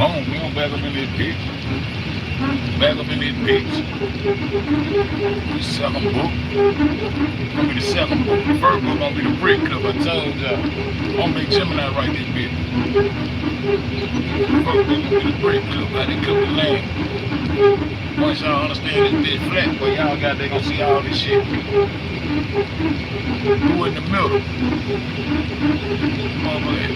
Boom, we don't back up in this bitch. Back up in this bitch. The second book. Gonna be the second book. The first book gonna be the brick club. I told y'all. I'm gonna make Gemini write this bitch. The first book gonna be the brick club. How they cook the land. Once y'all understand this bitch flat, boy, y'all got they gonna see all this shit. Who in the middle? Motherfucker.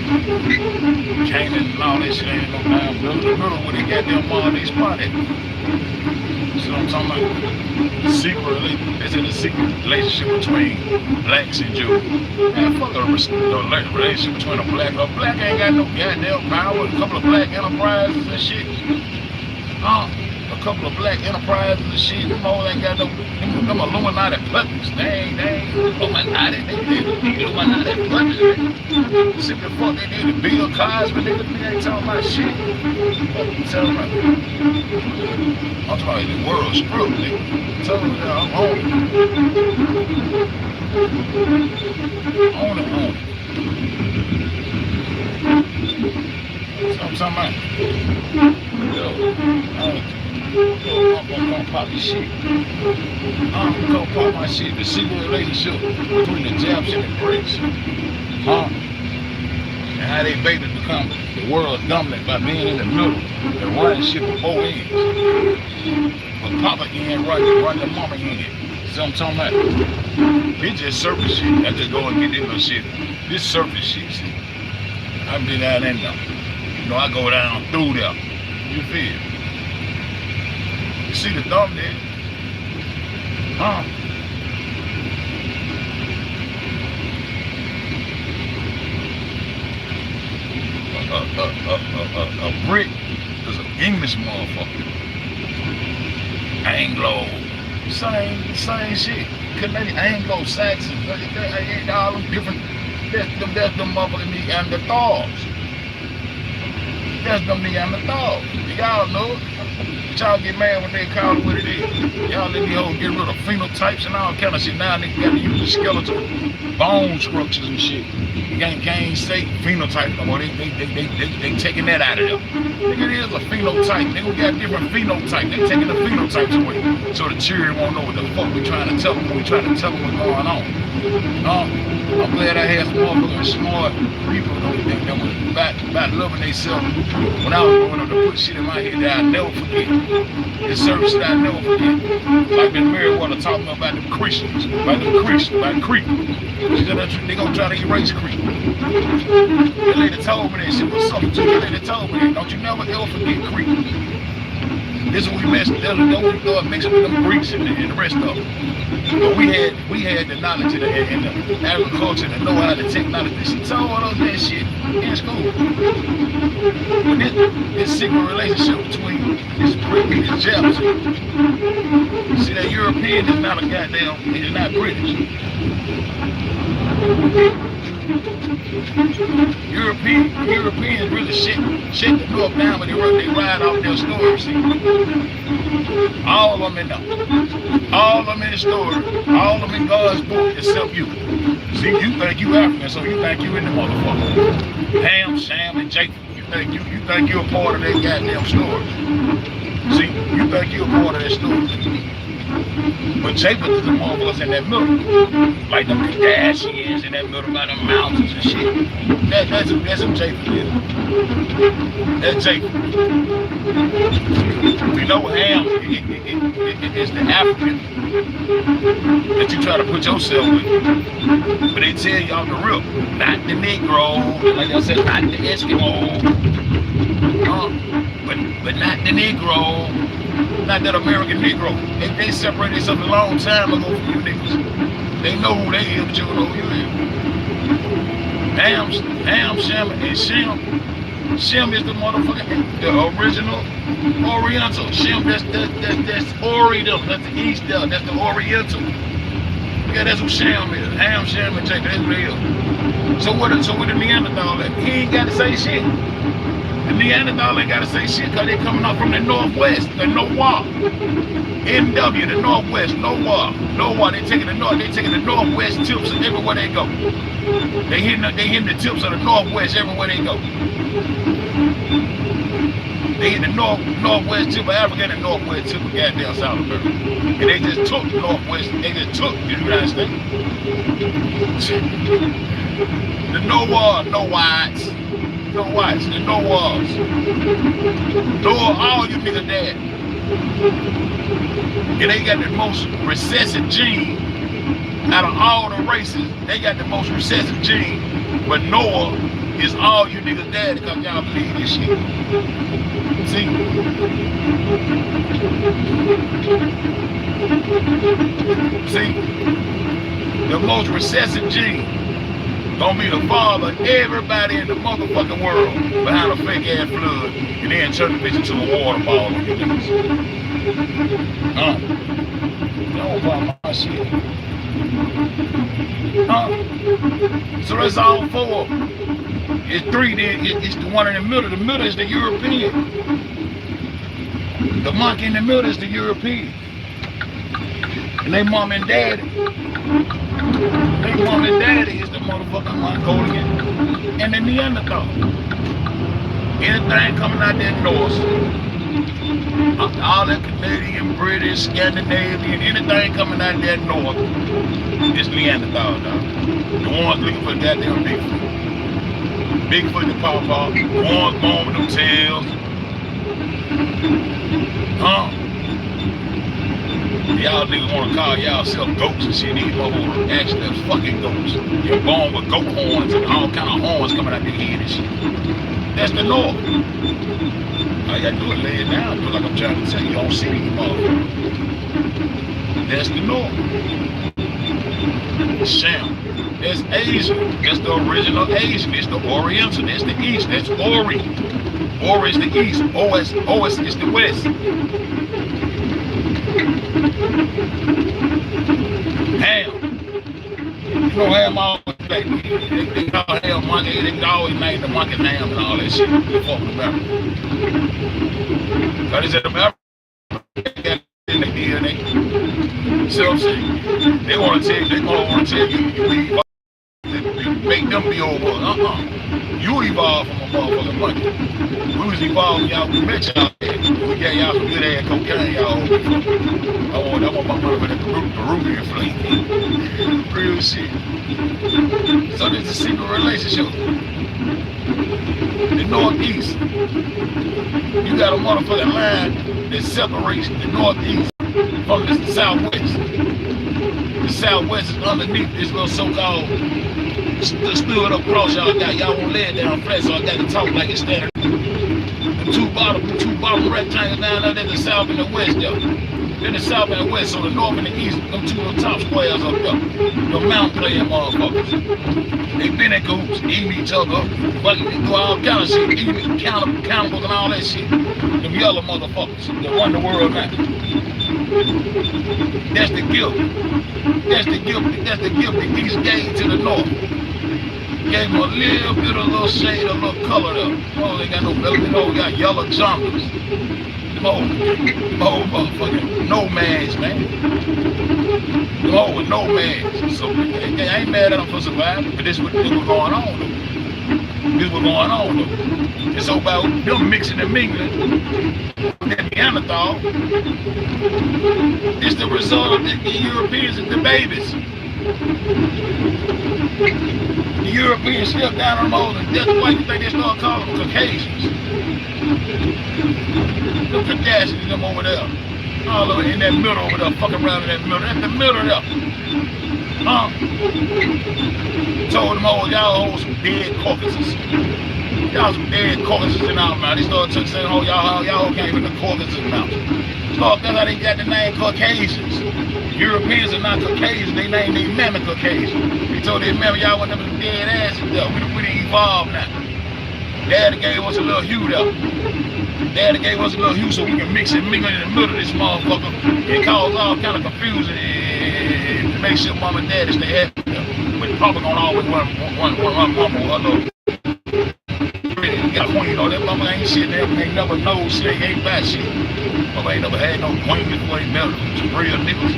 Canaan and all that shit ain't no damn middle. The middle where they got them they spotted. See what I'm talking about? It's in a secret relationship between blacks and Jews. Man, fuck the relationship between a black. A black ain't got no goddamn power. A couple of black enterprises and shit. A couple of black enterprises and shit. Them hoes ain't got no. Them Illuminati puppets. They ain't Illuminati. They Illuminati puppets. See the fuck they did to Bill Cosby, nigga. They ain't talking about shit. What you talking about? I'm talking about the world screw, nigga. I'm telling you, I'm on it. On it. That's what I'm talking about. Yo, I'm gonna pop this shit. I'm gonna pop my shit. The secret relationship between the Japs and the Britts. And how they baited to become the world's dominant by being in the middle and running shit from both ends. But Papa end run the mama end. See what I'm talking about? It's just surface shit. I just go and get this little shit. This surface shit, see. I've been out in there. You know, I go down through there. You feel? You see the thumbnail? A Brit is an English motherfucker. Anglo, same shit. Canadian, Anglo-Saxon, all them different. That's them motherfucking Neanderthals. That's them Neanderthals. Y'all know it. Y'all get mad when they call it what it is. Y'all let these hoes get rid of phenotypes and all kind of shit. Now they got to use the skeletal bone structures and shit. You can't say phenotype no more. They taking that out of there. Nigga, it is a phenotype. Nigga, we got different phenotypes. They taking the phenotypes away. So the children won't know what the fuck we trying to tell them when we trying to tell them what's going on. I'm glad I had some motherfucking smart people that was about loving themselves. When I was growing up to put shit in my head that I'll never forget. It's certain shit I'll never forget. Like Miss Meriwether talking about them Christians, about Creek. She said they gonna try to erase Creek. The lady told me that shit was something to the lady told me that. Don't you never ever forget Creek. This is what we messed up. Don't we start mixing with them Greeks and the rest of them. But we had the knowledge and the agriculture, the know-how, the technology. She told us that shit in school. But this secret relationship between this Brit and this Japs. See, that European is not a goddamn, he's not British. Europeans really shake the North down when they ride off their stories. All of them in there. All of them in the story. All of them in God's book except you. See, you think you African, so you think you in the motherfucker. Ham, Sham, and Jacob. You think you're a part of that goddamn story. See, you think you're a part of that story. But Jacob is the motherfuckers in that middle. Like them Kardashians in that middle by them mountains and shit. That's who Jacob is. That's Jacob. We know Ham is the African that you try to put yourself with. But they tell y'all the real, not the Negro, like they said, not the Eskimo. But not the Negro. Not that American Negro. They separated themselves a long time ago from you niggas. They know who they is, but you don't know who you is. Ham, Shem, and Shem. Shem is the motherfucker, the original Oriental. Shem, that's Oriental. That's the East there. That's the Oriental. Yeah, that's who Shem is. Ham, Shem, and Jacob. That's what they is. So what the Neanderthal at? He ain't got to say shit. The Neanderthal ain't gotta say shit because they coming up from the northwest, the Noah. NW, the northwest, Noah. They taking the northwest tips everywhere they go. They hitting the tips of the northwest everywhere they go. They hit the northwest tip of Africa and the northwest tip of goddamn South America. And they just took the northwest, they just took the United States. The Noahs, the Noahs. Noah, all you niggas dead. And they got the most recessive gene out of all the races. They got the most recessive gene, but Noah is all you niggas dead because y'all believe this shit. See? The most recessive gene gonna be the father of everybody in the motherfucking world behind a fake ass flood and then turn the bitch into a water ball on your niggas. Don't buy my shit. So that's all four. It's three then, it's the one in the middle. The middle is the European. The monkey in the middle is the European. And they mom and daddy. They mom and daddy is the motherfucking Mongolian and the Neanderthal. Anything coming out that north, all that Canadian, British, Scandinavian, anything coming out that north is Neanderthal, dog. The ones looking for goddamn Bigfoot. Bigfoot the pawpaw, the ones born with them tails. Y'all niggas want to call y'allself goats and shit. These motherfuckers actually are fucking goats. You're born with goat horns and all kind of horns coming out their head and shit. That's the north. All you gotta do is lay it down. Do it like I'm trying to tell you. You don't see these motherfuckers. That's the north. Sham. That's Asia. That's the original Asian. It's the Oriental. That's the East. That's Ori. Ori is the East. OS is the West. Ham. You know ham all they call ham monkey. They can always name the monkey ham and all that shit. They fuck with America. Cause they said America got in the DNA. See what I'm saying? They want to tell you, you make them be over. You evolved from a motherfucking monkey. We was evolved, y'all, we met y'all. We got y'all some good ass cocaine, y'all. I want my mother the Peruvian flame. Real shit. So there's a secret relationship. The Northeast. You got a motherfucking line that separates the Northeast from the Southwest. The Southwest is underneath this little so-called stood up cross y'all won't lay it down flat, so I got to talk like it's standing. The two bottom rectangles down there, there's the South and the West, though. Then the South and the West, so the North and the East, them two little top squares up there. The mountain playing motherfuckers. They been in groups, eating each other, fucking do all kind of shit, eating cannibals and all that shit. Them yellow motherfuckers that run the world now. That's the gift. That's the gift the East gave to the North. Gave them a little bit of little shade, a little color though. Oh, they got no melody, no, we got yellow jungles. Oh, motherfucking nomads, man. Oh, with nomads. So I ain't mad at them for surviving, but this was going on though. This was going on though. It's so about them mixing and mingling. That Neanderthal. It's the result of the Europeans and the babies. The Europeans stepped down on them all, and that's why you think they started calling them Caucasians. The Kardashians, them over there. All over in that middle over there, fucking around in that middle. That's the middle there. Told them all, y'all hold some dead Caucasus. Y'all some dead Caucasus in our mouth. They started saying, oh, y'all can't even the Caucasus mouth. So that's how they got the name Caucasians. Europeans are not Caucasian, they named their mammoth Caucasian. They told their mammoth, y'all want them some dead asses there. We done evolved now. Daddy gave us a little hue there. Daddy gave us a little hue so we can mix and mingle in the middle of this motherfucker and cause all kind of confusion and to make sure mom and daddy stay happy there. But probably gonna always one mama or a little pretty got queen on that mama ain't shit there, ain't never know shit, ain't bad shit. Mama ain't never had no queen before they met some real niggas.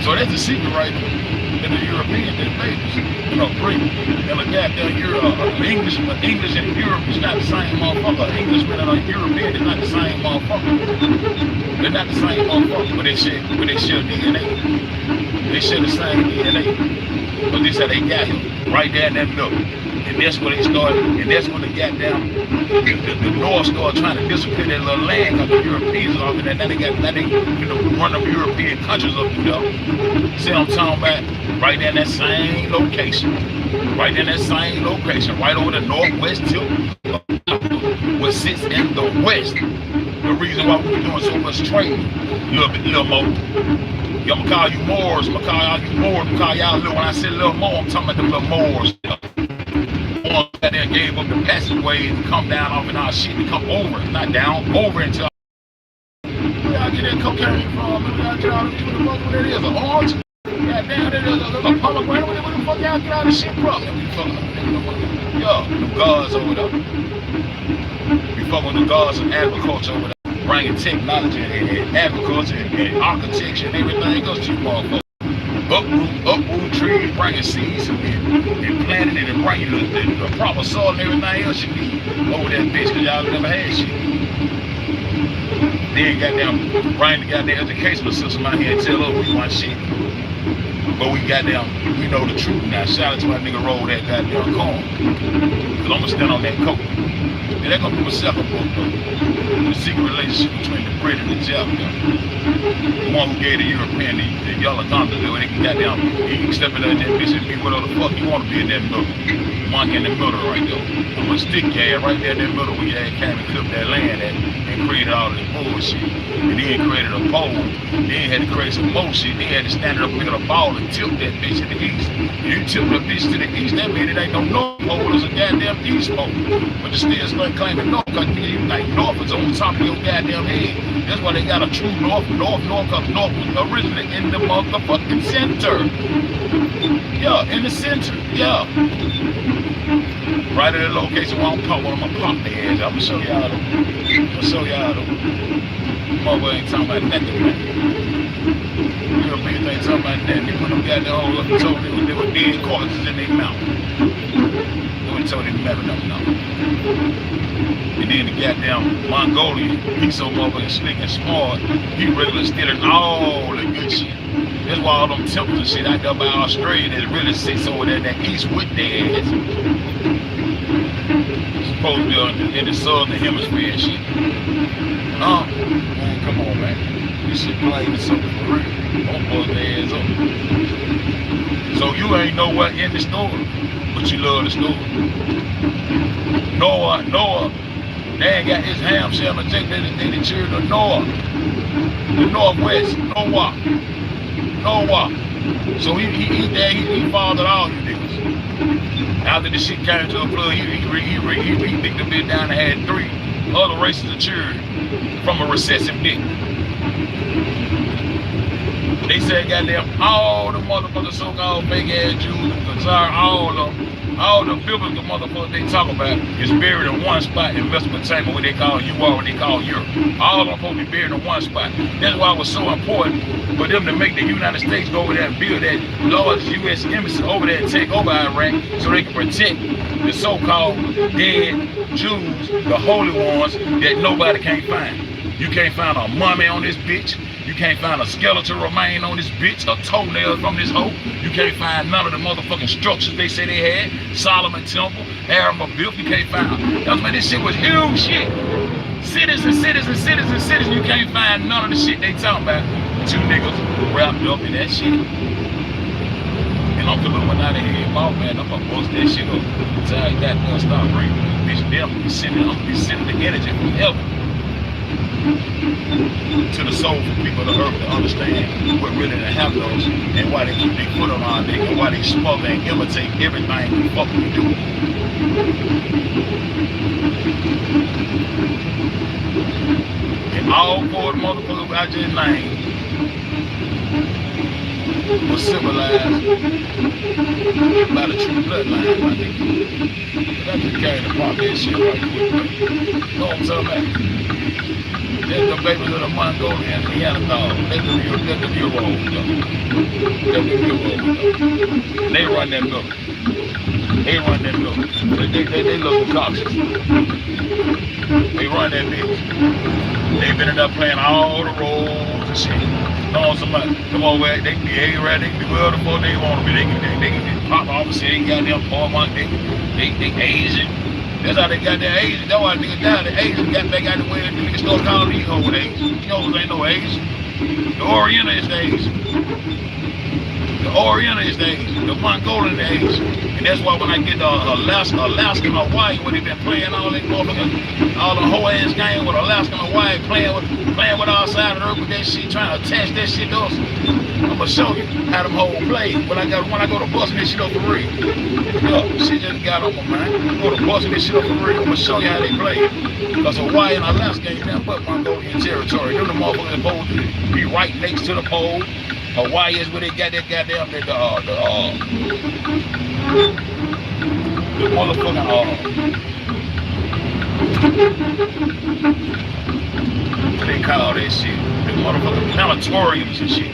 So that's the secret right there. In the European, they're babies. You know, Britts. And a goddamn English and Europe is not the same motherfucker. Englishman and a European is not the same motherfucker. They're not the same motherfucker, but they share DNA. They share the same DNA. But this how they got here, right there in that middle. And that's where they started, and that's when the goddamn the North started trying to disappear that little land because the Europeans are off in there. Now they run them European countries up and down. See what I'm talking about? Right there in that same location. Right there in that same location. Right over the northwest tip what sits in the west. The reason why we're doing so much trading. Little more. I'm gonna call you Moors. I'm gonna call you Moors. I'm gonna call y'all little. When I say little more, I'm talking about the little Moors. Ones that then gave up the passageway and come down off and our shit and come over, not down, over into. Where y'all get that cocaine from? Where y'all get all this? What the fuck that is? An orange? Goddamn, that is a pomegranate. Where the fuck y'all get all this shit from? Yo, the gods over there. We fuck with the gods of agriculture over there. Bringing technology and agriculture and architecture and everything else to you motherfuckers. Uproot trees, bringing seeds and planting it and bringing the proper soil and everything else you need over that bitch because y'all never had shit. Then goddamn bring the goddamn educational system out here and tell us we want shit. But we know the truth now. Shout out to my nigga roll that goddamn corn. Cause I'm gonna stand on that coat. And that's gonna be my second book though. The secret relationship between the Brit and the Japs. The one who gave the European the yellow thunder, where they can goddamn, he can step in that bitch and be whatever the fuck you want to be in that middle. Monkey in the middle right there. I'm gonna stick your ass right there in that middle where your ass came and clipped that land at and created all this bullshit. And then created a pole. Then had to create some more shit. Then had to stand up with a ball and tilt that bitch to the east. And you tilt that bitch to the east, that means it ain't no north pole, it's a goddamn east pole. But you still start claiming north, cause you like north is on top of your goddamn head. That's why they got a true north, cause north was originally in the motherfucking center. Yeah, in the center, yeah. Right at the location where I'm gonna pop their ass. I'm gonna show y'all though. Motherfucker ain't talking about nothing, man. Europeans ain't talking about nothing. They put them goddamn hoes up and told them they were dead corpses in their mouth. They were told them never know. And then the goddamn Mongolian, he's so motherfucking slick and smart, he regularly stealing all the good shit. That's why all them temples and shit out there by Australia that really sits over there in that east with their ass. Supposed to be in the southern hemisphere and shit. Man, come on, man. This shit plain and simple for real. Don't buzz their ass up. So you ain't know what in the story, but you love the story. Noah, they ain't got his ham shell and take that they the children of Noah. The Northwest, Noah. So he fathered all you niggas. After the shit came to a flood, he picked the bitch down and had 3 other races of children from a recessive dick. They said goddamn all the motherfuckers so-called fake ass Jews and Khazar, all the biblical motherfuckers they talk about is buried in one spot in Mesopotamia, what they call what they call Europe. All of them supposed to be buried in one spot. That's why it was so important for them to make the United States go over there and build that large U.S. embassy over there and take over Iraq so they can protect the so-called dead Jews, the holy ones that nobody can't find. You can't find a mummy on this bitch. You can't find a skeletal remain on this bitch, a toenail from this hoe. You can't find none of the motherfucking structures they say they had. Solomon Temple, Aram Abiff, you can't find. This shit was huge shit. Cities. You can't find none of the shit they talking about. 2 niggas wrapped up in that shit. And I'm coming out of here, man. I'm gonna bust that shit up until I got done start breathing. Bitch, I'm gonna be sending the energy from heaven to the soul for people of the earth to understand what really happens and why they keep their foot on our neck and why they smother and imitate everything the fuck we do. And all 4 motherfuckers I just named was civilized It's about a true bloodline, my nigga. But I just carried the pop that shit right quick, man. You know what I'm talking about? That's the babies of the Mongolian and the Neanderthal. That's the Euro, though. That's the Euro, though. They run that milk. They run that milk. They look cautious. They run that bitch. They've been in there playing all the roles and shit. Know somebody, come over, they can be A-Rad, they can be whatever the fuck they want to be. They can pop off and say they got them poor money, they Asian. That's how they got their Asian. That's why niggas died. The Asian got back out the way and the niggas started calling these hoes Asian. These hoes ain't no Asian. The Oriental is the Asian. The Oriental is the Asian. The Mongolian is the Asian. And that's why when I get to Alaska and Hawaii, where they been playing all that motherfucking, all the whole ass game with Alaska and Hawaii, playing with our side of the earth with that shit, trying to attach that shit to us. I'm gonna show you how them hoes play when I go to busting this shit up for real. Look, shit just got on my mind. I'm gonna busting this shit up for real. I'm gonna show you how they play. Because Hawaii and Alaska ain't nothing but Mongolian territory. Them the motherfuckers supposed to be right next to the pole. Hawaii is where they got that goddamn the motherfucking what they call that shit? The motherfucking planetariums and shit.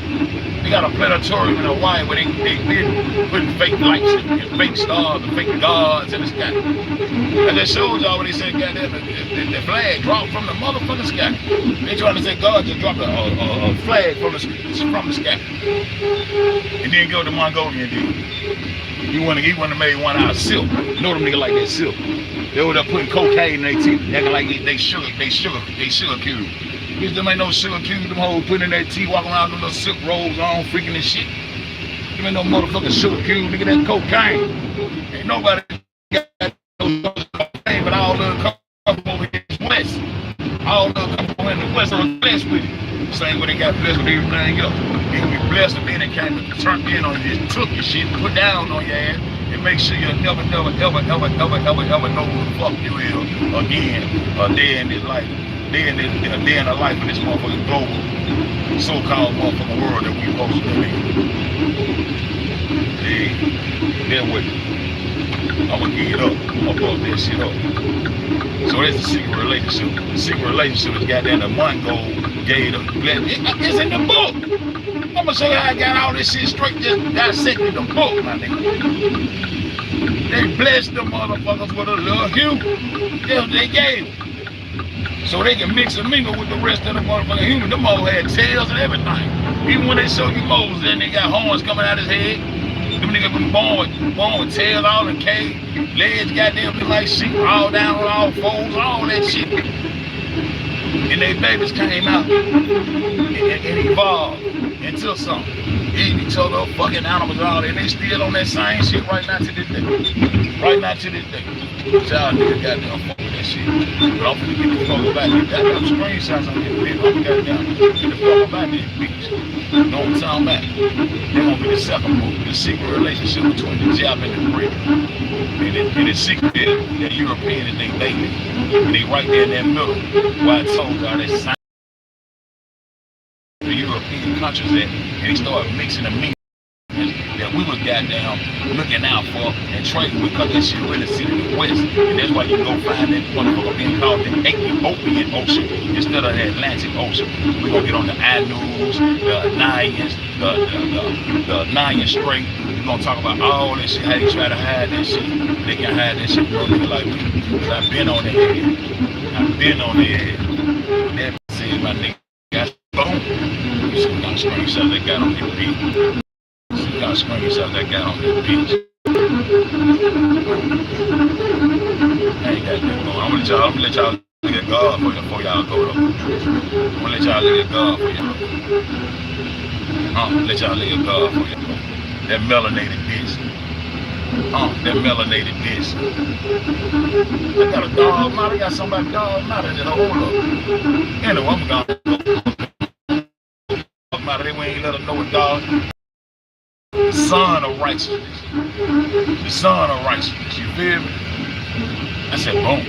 They got a planetarium in Hawaii where they been putting fake lights and fake stars and fake gods in the sky. And that shows y'all when they say goddamn the flag dropped from the motherfucking sky. They trying to say God just dropped a flag from the sky. And then go to Mongolian dude. He wouldn't have made one out of silk. You know them niggas like that silk. They were there putting cocaine in their teeth, acting like they sugar cube. Bitch, them ain't no sugar cube, them hoes putting in their teeth, walking around with those silk rolls on, freaking and shit. Them ain't no motherfucking sugar cube, nigga, that cocaine. Ain't nobody got no cocaine, but all the come over here in the West. All the come over in the West are blessed with it. Same way they got blessed with everything else. They gonna be blessed and then they came and turned in on you, just took your shit, put down on your ass, and make sure you'll never know who the fuck you is again, a day in this life. Day in the life of this motherfucking global, so-called motherfucking world that we supposed to live in. Hey, then what? I'm gonna give it up. I'm gonna blow that shit up. So that's the secret relationship. The secret relationship is goddamn the Mongol gave them. It's in the book. I'm gonna show you how I got all this shit straight, just dissected the book, my nigga. They blessed the motherfuckers with a little hue. That's what they gave them. So they can mix and mingle with the rest of the motherfucking humans. Them all had tails and everything. Even when they show you Moses and they got horns coming out his head, them niggas been born with tails all in cave, legs goddamn look like sheep, all down on all fours, all that shit. And they babies came out and evolved into something. Eating each other, fucking animals, all that. And they still on that same shit right now to this day. Right now to this day. Y'all niggas goddamn fuck with that shit. But I'm finna get the fuck about this. Goddamn screenshots on this bitch. I'm goddamn get the fuck about this bitch. You know what I'm talking about? They're gonna be the second movie. The secret relationship between the Japs and the Britts. And the secret is that European is they baby. And they right there in that middle. Why I told y'all that same the European countries at, and they started mixing the meat that we was goddamn looking out for and trading with, because that shit really sit in the West. And that's why you go find that motherfucker being called the Ethiopian Ocean instead of the Atlantic Ocean. We're gonna get on the Anus, the Nayans, the Nayan Strait. We're gonna talk about all this shit, how they try to hide that shit. They can hide that shit from niggas like me. Because I've been on their head. I've been on their head. That said my nigga got boom. You see what screenshots they got on their beat. See what screenshots they got on their beach. I ain't got that going. I'm gonna let y'all look at God before y'all go though. I'm gonna let y'all look at God for y'all. Let y'all look at God for y'all. That melanated bitch. That melanated bitch. I got a dog mouth. I got somebody dog mouth in the hold up. Anyway, I'm gonna go. They ain't let them know what dog. The son of righteousness. The son of righteousness. You feel me? I said, boom.